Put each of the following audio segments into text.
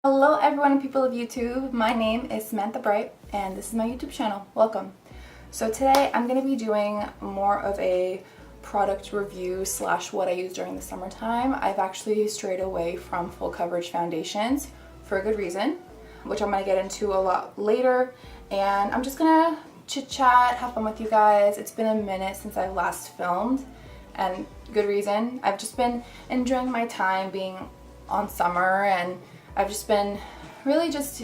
Hello everyone and people of YouTube. My name is Samantha Bright and this is my YouTube channel. Welcome. So today I'm going to be doing more of a product review slash what I use during the summertime. I've actually strayed away from full coverage foundations for a good reason, which I'm going to get into a lot later. And I'm just going to chit chat, have fun with you guys. It's been a minute since I last filmed and good reason. I've just been enjoying my time being on summer and I've just been really just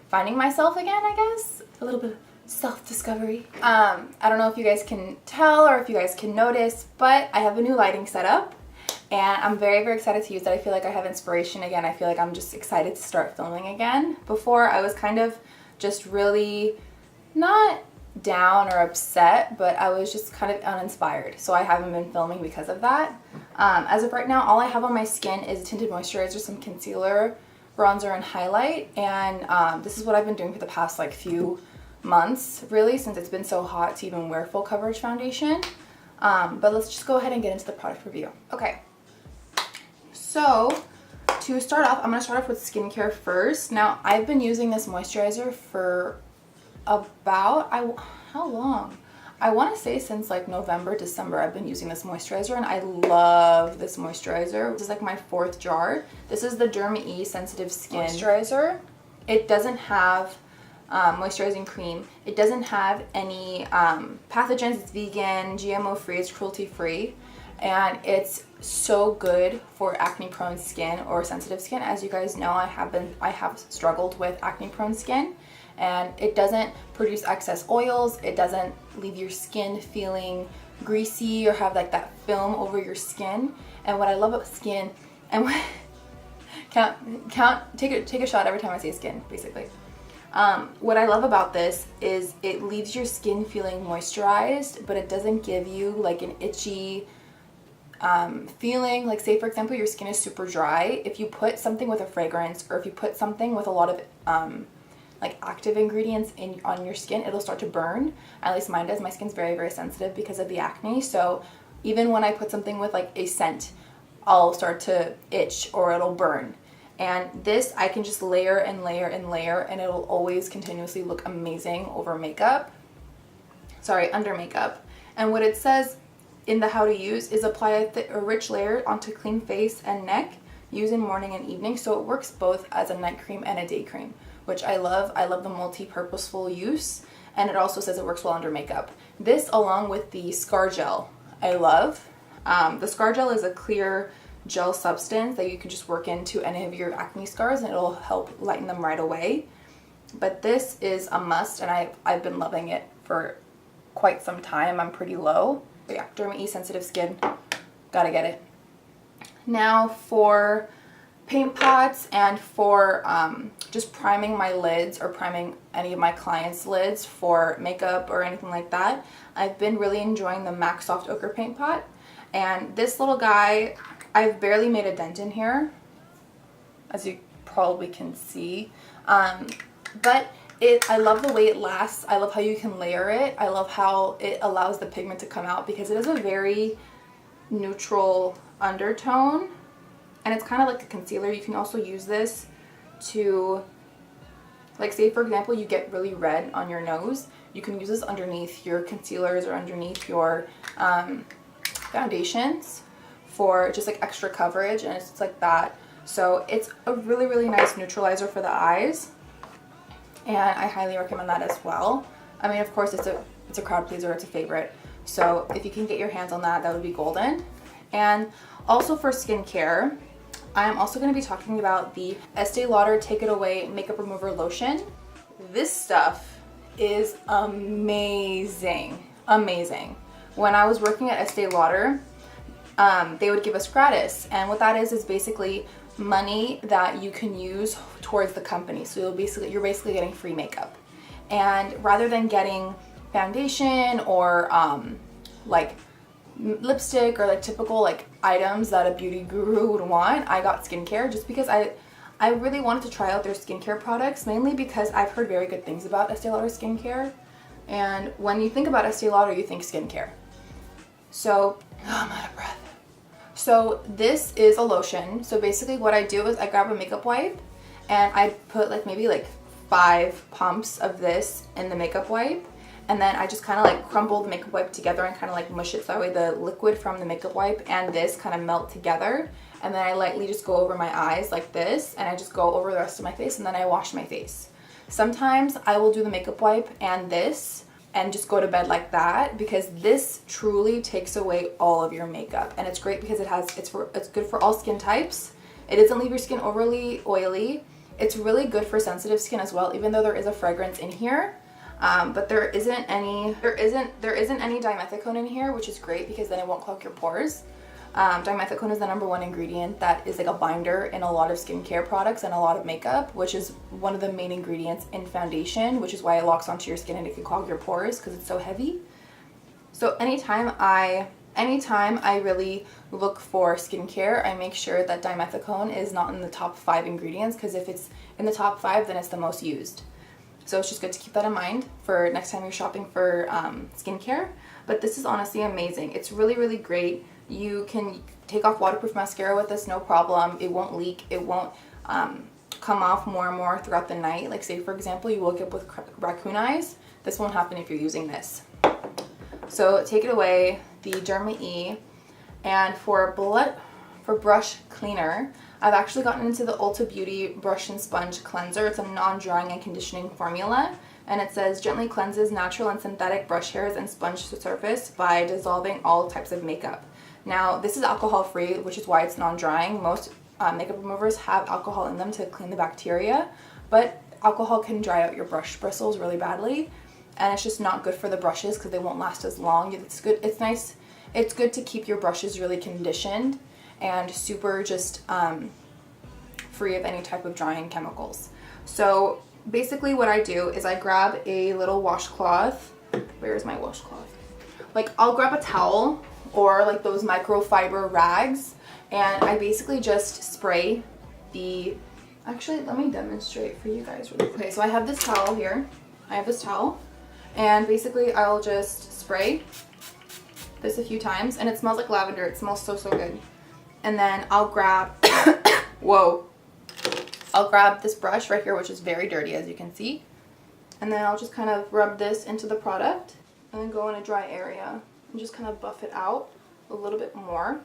finding myself again, I guess. A little bit of self-discovery. I don't know if you guys can tell or if you guys can notice, but I have a new lighting setup and I'm very, very excited to use it. I feel like I have inspiration again. I feel like I'm just excited to start filming again. Before I was kind of just really not down or upset, but I was just kind of uninspired. So I haven't been filming because of that. As of right now, all I have on my skin is tinted moisturizer, some concealer, bronzer, and highlight. And this is what I've been doing for the past like few months, really, since it's been so hot to even wear full coverage foundation. But let's just go ahead and get into the product review. Okay, so to start off, I'm going to start off with skincare first. Now, I've been using this moisturizer for about, how long? I want to say since like November, December, I've been using this moisturizer and I love this moisturizer. This is like my 4th jar. This is the Derma E Sensitive Skin Moisturizer. It doesn't have moisturizing cream. It doesn't have any pathogens. It's vegan, GMO free, it's cruelty free, and it's so good for acne prone skin or sensitive skin. As you guys know, I have struggled with acne prone skin. And it doesn't produce excess oils. It doesn't leave your skin feeling greasy or have like that film over your skin. And what I love about skin, and take a shot every time I say skin, basically. What I love about this is it leaves your skin feeling moisturized, but it doesn't give you like an itchy feeling. Like, say for example, your skin is super dry. If you put something with a fragrance, or if you put something with a lot of like active ingredients on your skin, it'll start to burn. At least mine does. My skin's very, very sensitive because of the acne. So even when I put something with like a scent, I'll start to itch or it'll burn. And this, I can just layer and layer and layer, and it'll always continuously look amazing over makeup. Sorry, under makeup. And what it says in the how to use is apply a rich layer onto clean face and neck. Use in morning and evening. So it works both as a night cream and a day cream, which I love. I love the multi-purposeful use, and it also says it works well under makeup. This, along with the Scar Gel, I love. The Scar Gel is a clear gel substance that you can just work into any of your acne scars, and it'll help lighten them right away. But this is a must, and I've been loving it for quite some time. I'm pretty low. But yeah, Derma E Sensitive Skin, gotta get it. Now for paint pots and for just priming my lids or priming any of my clients' lids for makeup or anything like that, I've been really enjoying the MAC Soft Ochre paint pot. And this little guy, I've barely made a dent in here, as you probably can see. But I love the way it lasts. I love how you can layer it. I love how it allows the pigment to come out because it is a very neutral undertone. And it's kind of like a concealer. You can also use this to, like, say for example, you get really red on your nose. You can use this underneath your concealers or underneath your foundations for just like extra coverage, and it's just like that. So it's a really, really nice neutralizer for the eyes, and I highly recommend that as well. I mean, of course, it's a crowd pleaser. It's a favorite. So if you can get your hands on that, that would be golden. And also for skincare, I am also going to be talking about the Estee Lauder Take It Away Makeup Remover Lotion. This stuff is amazing, amazing. When I was working at Estee Lauder, they would give us gratis, and what that is basically money that you can use towards the company. So you're basically getting free makeup, and rather than getting foundation or like lipstick or like typical like items that a beauty guru would want, I got skincare just because I really wanted to try out their skincare products, mainly because I've heard very good things about Estee Lauder skincare. And when you think about Estee Lauder, you think skincare. So, I'm out of breath. So this is a lotion. So basically what I do is I grab a makeup wipe and I put like maybe like 5 pumps of this in the makeup wipe, and then I just kind of like crumble the makeup wipe together and kind of like mush it so that way the liquid from the makeup wipe and this kind of melt together. And then I lightly just go over my eyes like this, and I just go over the rest of my face, and then I wash my face. Sometimes I will do the makeup wipe and this and just go to bed like that, because this truly takes away all of your makeup. And it's great because it's good for all skin types. It doesn't leave your skin overly oily. It's really good for sensitive skin as well, even though there is a fragrance in here. But there isn't any dimethicone in here, which is great because then it won't clog your pores. Dimethicone is the #1 ingredient that is like a binder in a lot of skincare products and a lot of makeup, which is one of the main ingredients in foundation, which is why it locks onto your skin and it can clog your pores because it's so heavy. So anytime I really look for skincare, I make sure that dimethicone is not in the top 5 ingredients, because if it's in the top 5, then it's the most used. So it's just good to keep that in mind for next time you're shopping for skincare. But this is honestly amazing. It's really, really great. You can take off waterproof mascara with this, no problem. It won't leak. It won't come off more and more throughout the night. Like say for example, you woke up with raccoon eyes. This won't happen if you're using this. So take it away, the Derma E. And for brush cleaner, I've actually gotten into the Ulta Beauty Brush and Sponge Cleanser. It's a non-drying and conditioning formula. And it says gently cleanses natural and synthetic brush hairs and sponge surface by dissolving all types of makeup. Now, this is alcohol free, which is why it's non-drying. Most makeup removers have alcohol in them to clean the bacteria, but alcohol can dry out your brush bristles really badly, and it's just not good for the brushes because they won't last as long. It's good. It's nice. It's good to keep your brushes really conditioned and super just free of any type of drying chemicals. So basically what I do is I grab a little washcloth. Where is my washcloth? Like I'll grab a towel or like those microfiber rags, and I basically just spray the, actually let me demonstrate for you guys really quick. Okay, so I have this towel here. I have this towel, and basically I'll just spray this a few times, and it smells like lavender. It smells so, so good. And then I'll grab, whoa. I'll grab this brush right here, which is very dirty as you can see. And then I'll just kind of rub this into the product and then go in a dry area and just kind of buff it out a little bit more.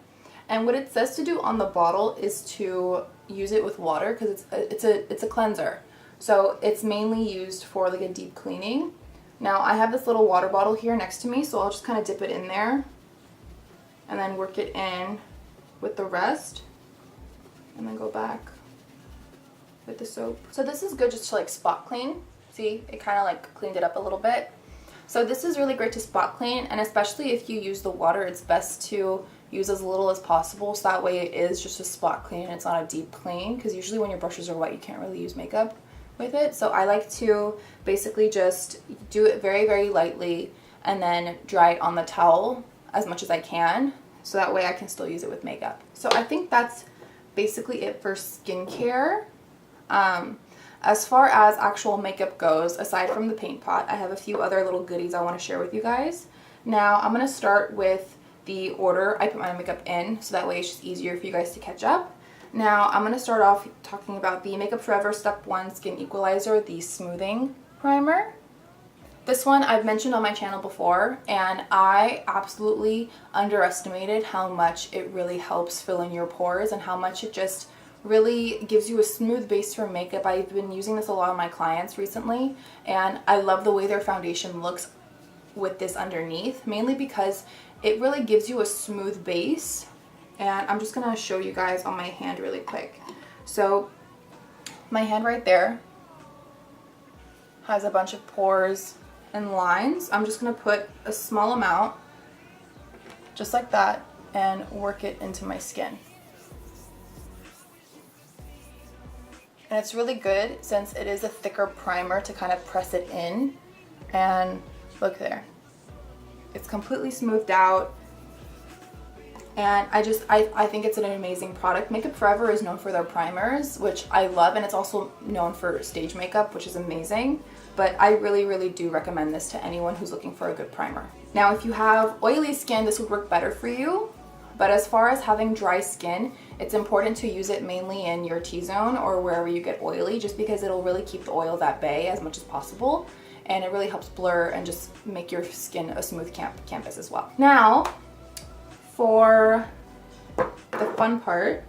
And what it says to do on the bottle is to use it with water, because it's a cleanser. So it's mainly used for like a deep cleaning. Now I have this little water bottle here next to me, so I'll just kind of dip it in there and then work it in with the rest and then go back with the soap. So this is good just to like spot clean. See, it kind of like cleaned it up a little bit. So this is really great to spot clean, and especially if you use the water, it's best to use as little as possible, so that way it is just a spot clean and it's not a deep clean, because usually when your brushes are wet you can't really use makeup with it. So I like to basically just do it very, very lightly and then dry it on the towel as much as I can, so that way I can still use it with makeup. So I think that's basically it for skincare. As far as actual makeup goes, aside from the paint pot, I have a few other little goodies I want to share with you guys. Now I'm going to start with the order I put my makeup in, so that way it's just easier for you guys to catch up. Now I'm going to start off talking about the Makeup Forever Step 1 Skin Equalizer, the Smoothing Primer. This one I've mentioned on my channel before, and I absolutely underestimated how much it really helps fill in your pores and how much it just really gives you a smooth base for makeup. I've been using this a lot on my clients recently, and I love the way their foundation looks with this underneath, mainly because it really gives you a smooth base. And I'm just gonna show you guys on my hand really quick. So my hand right there has a bunch of pores and lines. I'm just gonna put a small amount just like that and work it into my skin. And it's really good since it is a thicker primer to kind of press it in. And look there, it's completely smoothed out. And I think it's an amazing product. Makeup Forever is known for their primers, which I love, and it's also known for stage makeup, which is amazing. But I really, really do recommend this to anyone who's looking for a good primer. Now, if you have oily skin, this would work better for you. But as far as having dry skin, it's important to use it mainly in your T-zone or wherever you get oily, just because it'll really keep the oils at bay as much as possible. And it really helps blur and just make your skin a smooth canvas as well. Now, for the fun part,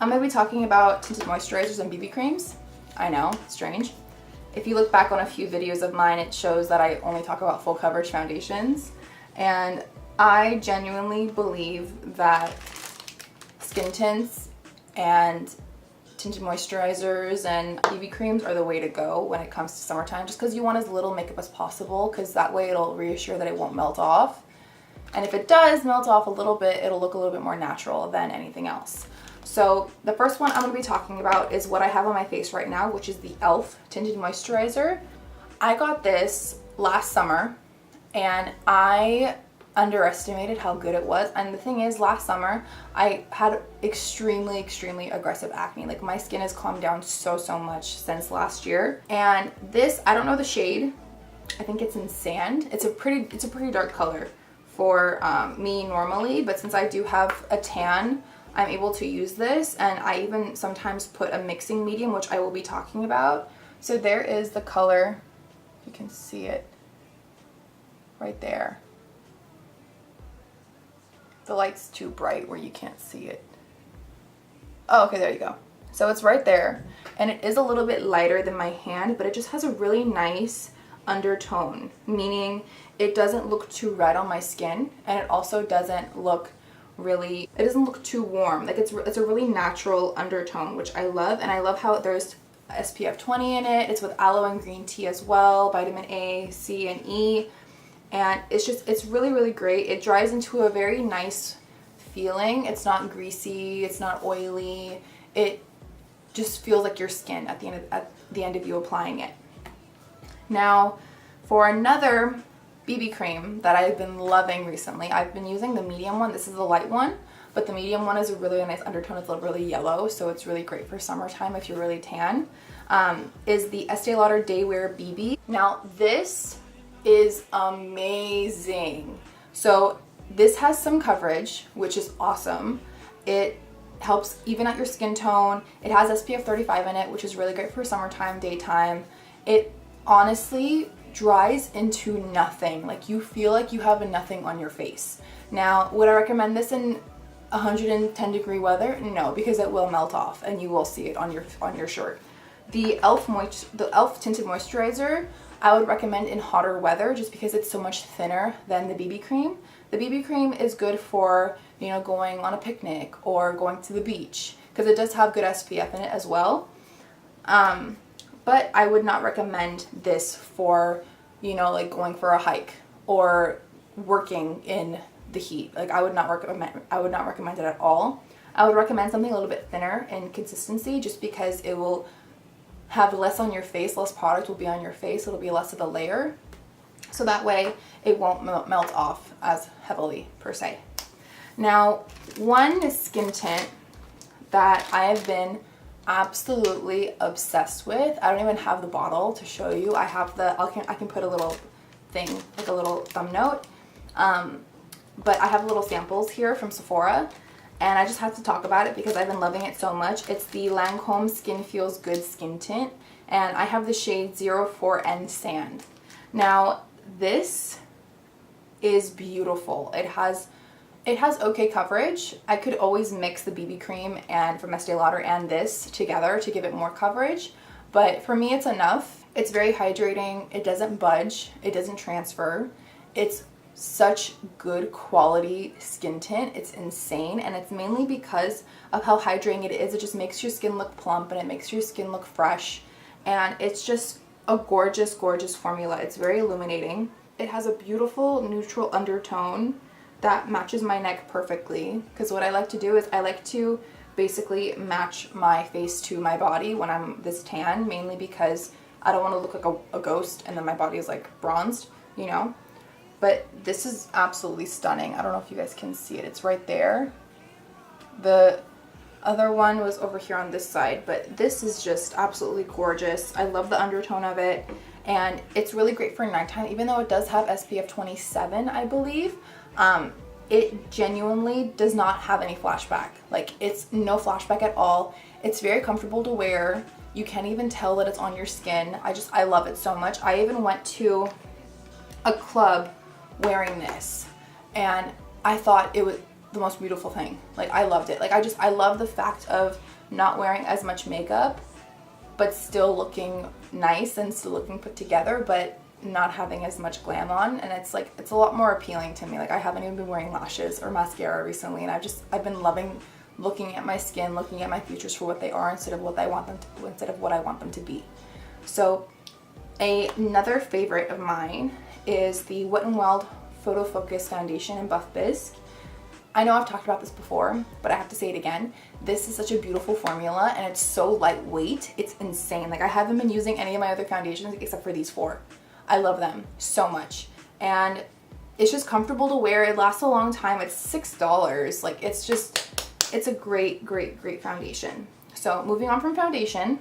I'm going to be talking about tinted moisturizers and BB creams. I know, strange. If you look back on a few videos of mine, it shows that I only talk about full coverage foundations. And I genuinely believe that skin tints and tinted moisturizers and BB creams are the way to go when it comes to summertime, just because you want as little makeup as possible, because that way it'll reassure that it won't melt off. And if it does melt off a little bit, it'll look a little bit more natural than anything else. So the first one I'm going to be talking about is what I have on my face right now, which is the e.l.f. Tinted Moisturizer. I got this last summer and I underestimated how good it was. And the thing is, last summer I had extremely aggressive acne. Like, my skin has calmed down so much since last year. And this, I don't know the shade, I think it's in Sand. It's a pretty dark color for me normally, but since I do have a tan, I'm able to use this. And I even sometimes put a mixing medium, which I will be talking about. So there is the color, if you can see it right there. The light's too bright where you can't see it. Oh, okay, there you go. So it's right there, and it is a little bit lighter than my hand, but it just has a really nice undertone, meaning it doesn't look too red on my skin, and it also doesn't look too warm. Like, it's a really natural undertone, which I love. And I love how there's SPF 20 in it. It's with aloe and green tea as well, vitamin A, C, and E. And it's really great. It dries into a very nice feeling. It's not greasy, it's not oily. It just feels like your skin at the end of you applying it. Now, for another BB cream that I've been loving recently, I've been using the medium one. This is the light one, but the medium one is a really nice undertone. It's really yellow, so it's really great for summertime if you're really tan. Is the Estee Lauder Day Wear BB. Now, this is amazing. So this has some coverage, which is awesome. It helps even out your skin tone. It has SPF 35 in it, which is really great for summertime, daytime. It honestly dries into nothing. Like, you feel like you have a nothing on your face. Now, would I recommend this in 110-degree weather? No, because it will melt off and you will see it on your shirt. The e.l.f. Tinted Moisturizer, I would recommend in hotter weather, just because it's so much thinner than the BB cream. The BB cream is good for, you know, going on a picnic or going to the beach, because it does have good SPF in it as well. But I would not recommend this for, you know, like going for a hike or working in the heat. Like, I would not recommend it at all. I would recommend something a little bit thinner in consistency, just because it will have less on your face, less product will be on your face, it'll be less of a layer, so that way it won't melt off as heavily per se. Now, one skin tint that I have been absolutely obsessed with, I don't even have the bottle to show you. I can put a little thing, like a little thumb note, but I have little samples here from Sephora. And I just have to talk about it because I've been loving it so much. It's the Lancome Skin Feels Good Skin Tint. And I have the shade 04N Sand. Now, this is beautiful. It has okay coverage. I could always mix the BB cream and from Estee Lauder and this together to give it more coverage. But for me, it's enough. It's very hydrating. It doesn't budge. It doesn't transfer. It's such good quality skin tint. It's insane, and it's mainly because of how hydrating it is. It just makes your skin look plump and it makes your skin look fresh, and it's just a gorgeous formula. It's very illuminating. It has a beautiful neutral undertone that matches my neck perfectly, because what I like to do is I like to basically match my face to my body when I'm this tan, mainly because I don't want to look like a ghost and then my body is like bronzed, you know. But this is absolutely stunning. I don't know if you guys can see it. It's right there. The other one was over here on this side, but this is just absolutely gorgeous. I love the undertone of it, and it's really great for nighttime, even though it does have SPF 27, I believe. it genuinely does not have any flashback. Like, it's no flashback at all. It's very comfortable to wear. You can't even tell that it's on your skin. I love it so much. I even went to a club wearing this, and I thought it was the most beautiful thing. Like, I loved it. Like, I love the fact of not wearing as much makeup, but still looking nice and still looking put together, but not having as much glam on. And it's like, it's a lot more appealing to me. Like, I haven't even been wearing lashes or mascara recently, and I've been loving looking at my skin, looking at my features for what they are instead of what I want them to be. So another favorite of mine is the Wet n Wild Photo Focus Foundation in Buff Biz. I know I've talked about this before, but I have to say it again. This is such a beautiful formula, and it's so lightweight. It's insane. Like, I haven't been using any of my other foundations except for these 4. I love them so much. And it's just comfortable to wear. It lasts a long time. It's $6. Like, it's a great, great, great foundation. So moving on from foundation,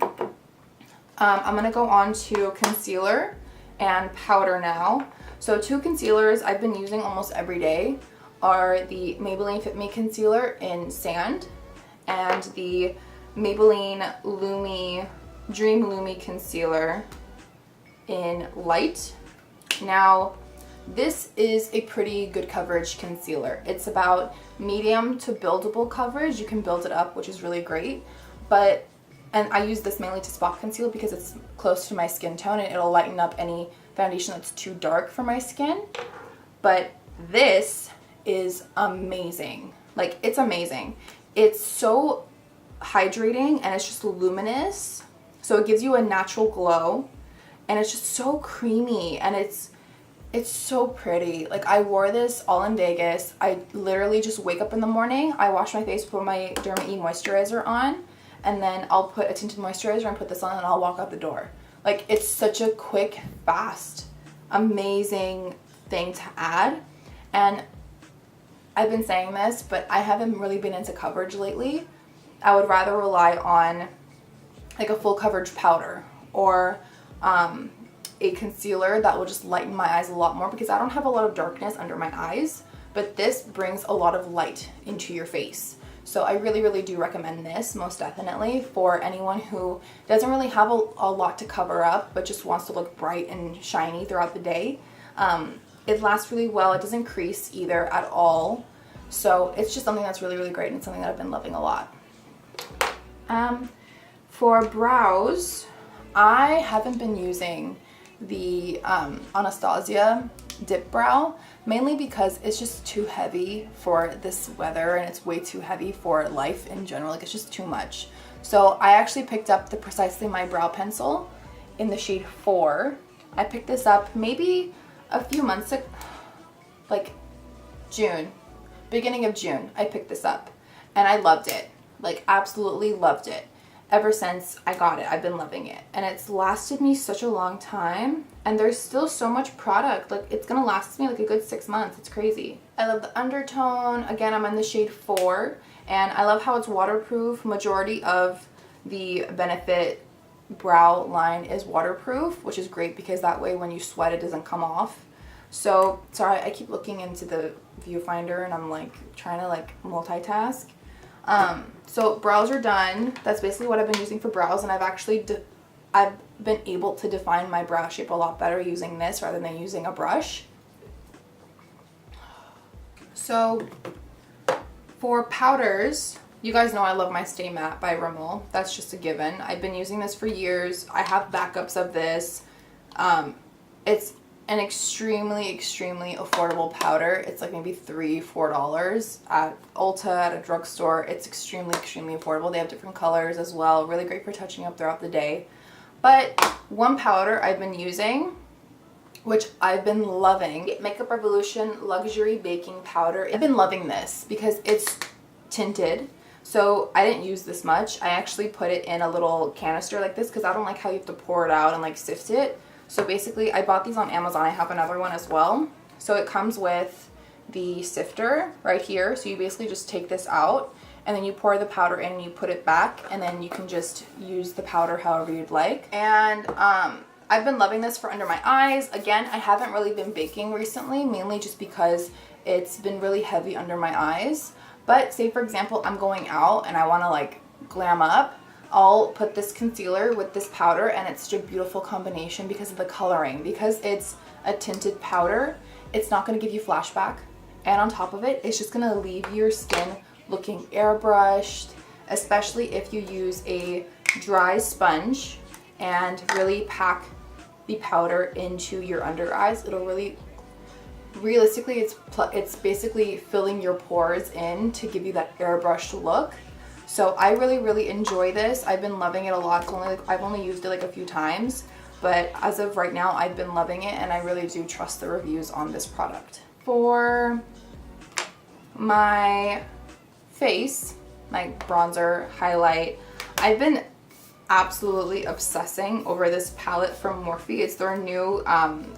I'm gonna go on to concealer and powder now. So 2 concealers I've been using almost every day are the Maybelline Fit Me Concealer in Sand and the Maybelline Dream Lumi Concealer in Light. Now, this is a pretty good coverage concealer. It's about medium to buildable coverage. You can build it up, which is really great. And I use this mainly to spot conceal because it's close to my skin tone and it'll lighten up any foundation that's too dark for my skin. But this is amazing. Like, it's amazing. It's so hydrating and it's just luminous. So it gives you a natural glow, and it's just so creamy, and it's so pretty. Like, I wore this all in Vegas. I literally just wake up in the morning, I wash my face, put my Derma E moisturizer on, and then I'll put a tinted moisturizer and put this on, and I'll walk out the door. Like, it's such a quick, fast, amazing thing to add. And I've been saying this, but I haven't really been into coverage lately. I would rather rely on like a full coverage powder or a concealer that will just lighten my eyes a lot more, because I don't have a lot of darkness under my eyes, but this brings a lot of light into your face. So I really, really do recommend this, most definitely, for anyone who doesn't really have a lot to cover up but just wants to look bright and shiny throughout the day. It lasts really well. It doesn't crease either at all. So it's just something that's really, really great, and it's something that I've been loving a lot. For brows, I haven't been using the Anastasia Dip Brow, mainly because it's just too heavy for this weather, and it's way too heavy for life in general. Like, it's just too much. So I actually picked up the Precisely My Brow Pencil in the shade 4. I picked this up maybe a few months ago, like June, beginning of June, I picked this up, and I loved it. Like, absolutely loved it. Ever since I got it, I've been loving it, and it's lasted me such a long time, and there's still so much product. Like, it's gonna last me like a good 6 months. It's crazy. I love the undertone. Again, I'm in the shade 4, and I love how it's waterproof. Majority of the Benefit brow line is waterproof, which is great because that way when you sweat it doesn't come off. So sorry, I keep looking into the viewfinder and I'm like trying to like multitask. So brows are done. That's basically what I've been using for brows, and I've been able to define my brow shape a lot better using this rather than using a brush. So for powders, you guys know I love my Stay Matte by Rimmel. That's just a given. I've been using this for years. I have backups of this. It's an extremely, extremely affordable powder. It's like maybe $3-4 at Ulta, at a drugstore. It's extremely, extremely affordable. They have different colors as well. Really great for touching up throughout the day. But one powder I've been using, which I've been loving, Makeup Revolution Luxury Baking Powder. I've been loving this because it's tinted. So I didn't use this much. I actually put it in a little canister like this because I don't like how you have to pour it out and like sift it. So basically, I bought these on Amazon. I have another one as well. So it comes with the sifter right here. So you basically just take this out, and then you pour the powder in and you put it back, and then you can just use the powder however you'd like. And I've been loving this for under my eyes. Again, I haven't really been baking recently, mainly just because it's been really heavy under my eyes. But say for example, I'm going out and I want to like glam up, I'll put this concealer with this powder, and it's such a beautiful combination because of the coloring. Because it's a tinted powder, it's not going to give you flashback, and on top of it, it's just going to leave your skin looking airbrushed, especially if you use a dry sponge and really pack the powder into your under eyes. It'll really, realistically, it's basically filling your pores in to give you that airbrushed look. So I really enjoy this. I've been loving it a lot. It's only I've only used it like a few times, but as of right now, I've been loving it, and I really do trust the reviews on this product. For my face, my bronzer highlight, I've been absolutely obsessing over this palette from Morphe. It's their new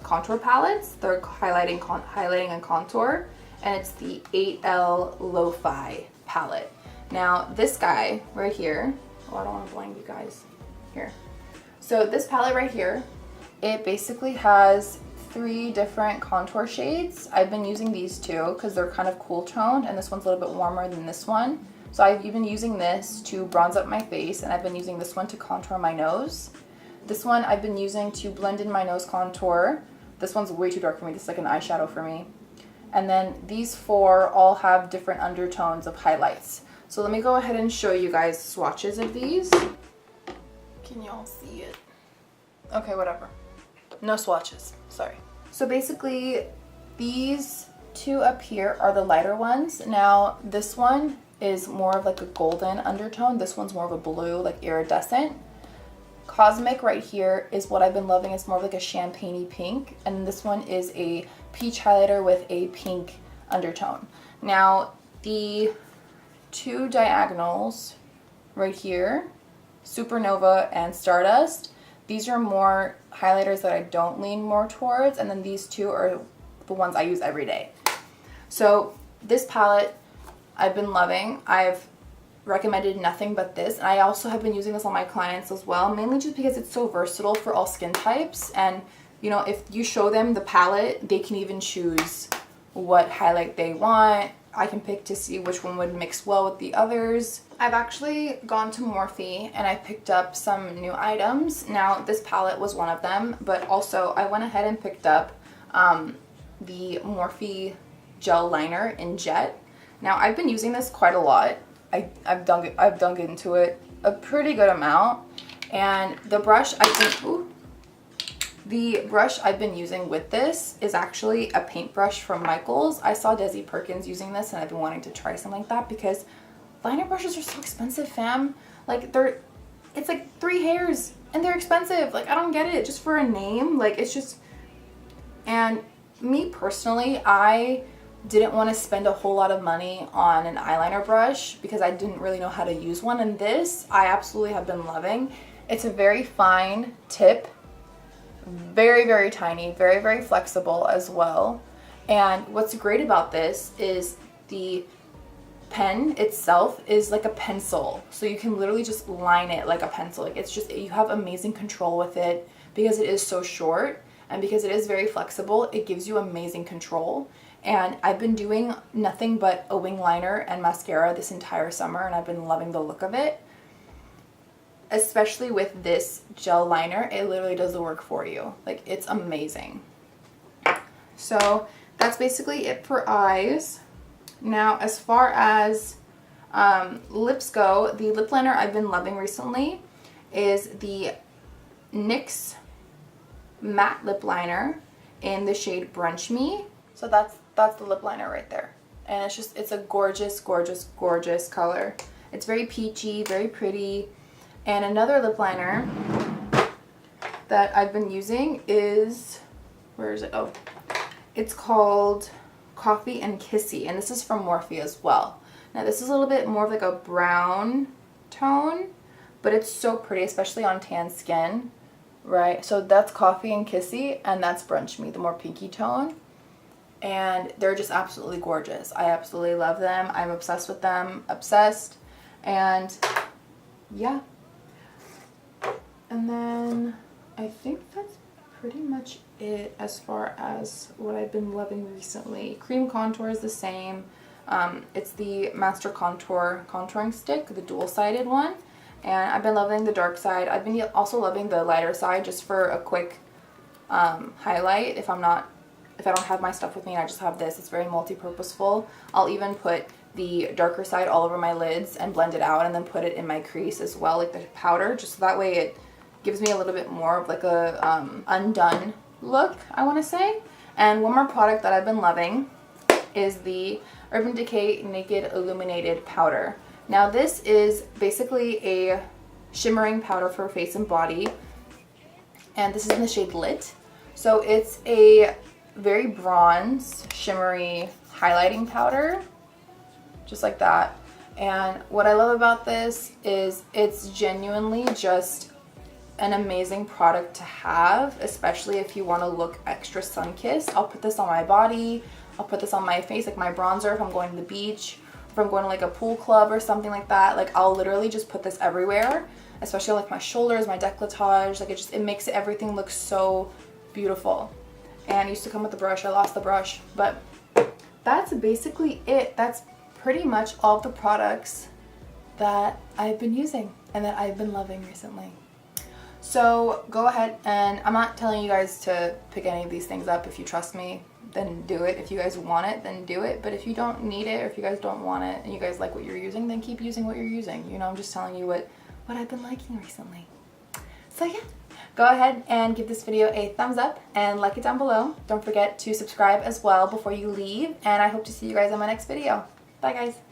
contour palettes. They're highlighting and contour, and it's the 8L Lo-Fi palette. Now this guy right here, oh, I don't want to blind you guys here. So this palette right here, it basically has 3 different contour shades. I've been using these two because they're kind of cool toned, and this one's a little bit warmer than this one. So I've been using this to bronze up my face, and I've been using this one to contour my nose. This one I've been using to blend in my nose contour. This one's way too dark for me. This is like an eyeshadow for me. And then these 4 all have different undertones of highlights. So let me go ahead and show you guys swatches of these. Can y'all see it? Okay, whatever. No swatches, sorry. So basically, these 2 up here are the lighter ones. Now, this one is more of like a golden undertone. This one's more of a blue, like iridescent. Cosmic right here is what I've been loving. It's more of like a champagne-y pink. And this one is a peach highlighter with a pink undertone. Now, the 2 diagonals right here, Supernova and Stardust, these are more highlighters that I don't lean more towards, and then these 2 are the ones I use every day. So this palette I've been loving. I've recommended nothing but this, and I also have been using this on my clients as well, mainly just because it's so versatile for all skin types. And you know, if you show them the palette, they can even choose what highlight they want. I can pick to see which one would mix well with the others. I've actually gone to Morphe and I picked up some new items. Now this palette was one of them, but also I went ahead and picked up the Morphe gel liner in Jet. Now I've been using this quite a lot. I've dug into it a pretty good amount, and the brush the brush I've been using with this is actually a paintbrush from Michaels. I saw Desi Perkins using this, and I've been wanting to try something like that because liner brushes are so expensive, fam. Like it's like 3 hairs and they're expensive. Like I don't get it. Just for a name, like it's just. And me personally, I didn't want to spend a whole lot of money on an eyeliner brush because I didn't really know how to use one, and this I absolutely have been loving. It's a very fine tip, very tiny, very flexible as well. And what's great about this is the pen itself is like a pencil, so you can literally just line it like a pencil. Like it's just, you have amazing control with it because it is so short, and because it is very flexible, it gives you amazing control. And I've been doing nothing but a wing liner and mascara this entire summer, and I've been loving the look of it. Especially with this gel liner, it literally does the work for you. Like it's amazing. So that's basically it for eyes. Now as far as lips go, the lip liner I've been loving recently is the NYX matte lip liner in the shade Brunch Me. So that's the lip liner right there, and it's a gorgeous color. It's very peachy, very pretty. And another lip liner that I've been using is, where is it? Oh, it's called Coffee and Kissy, and this is from Morphe as well. Now this is a little bit more of like a brown tone, but it's so pretty, especially on tan skin, right? So that's Coffee and Kissy, and that's Brunch Me, the more pinky tone. And they're just absolutely gorgeous. I absolutely love them. I'm obsessed with them. Obsessed. And yeah. And then I think that's pretty much it as far as what I've been loving recently. Cream contour is the same. It's the Master Contour contouring stick, the dual-sided one. And I've been loving the dark side. I've been also loving the lighter side just for a quick highlight if I don't have my stuff with me and I just have this. It's very multi-purposeful. I'll even put the darker side all over my lids and blend it out and then put it in my crease as well, like the powder, just so that way it gives me a little bit more of like a undone look, I want to say. And one more product that I've been loving is the Urban Decay Naked Illuminated Powder. Now this is basically a shimmering powder for face and body, and this is in the shade Lit. So it's a very bronze, shimmery highlighting powder, just like that. And what I love about this is it's genuinely just an amazing product to have, especially if you want to look extra sun-kissed. I'll put this on my body, I'll put this on my face, like my bronzer if I'm going to the beach, if I'm going to like a pool club or something like that. Like I'll literally just put this everywhere, especially like my shoulders, my décolletage. Like it makes everything look so beautiful. And it used to come with the brush. I lost the brush, but that's basically it. That's pretty much all of the products that I've been using and that I've been loving recently. So go ahead, and I'm not telling you guys to pick any of these things up. If you trust me, then do it. If you guys want it, then do it. But if you don't need it, or if you guys don't want it and you guys like what you're using, then keep using what you're using. You know, I'm just telling you what I've been liking recently. So yeah, go ahead and give this video a thumbs up and like it down below. Don't forget to subscribe as well before you leave, and I hope to see you guys in my next video. Bye guys.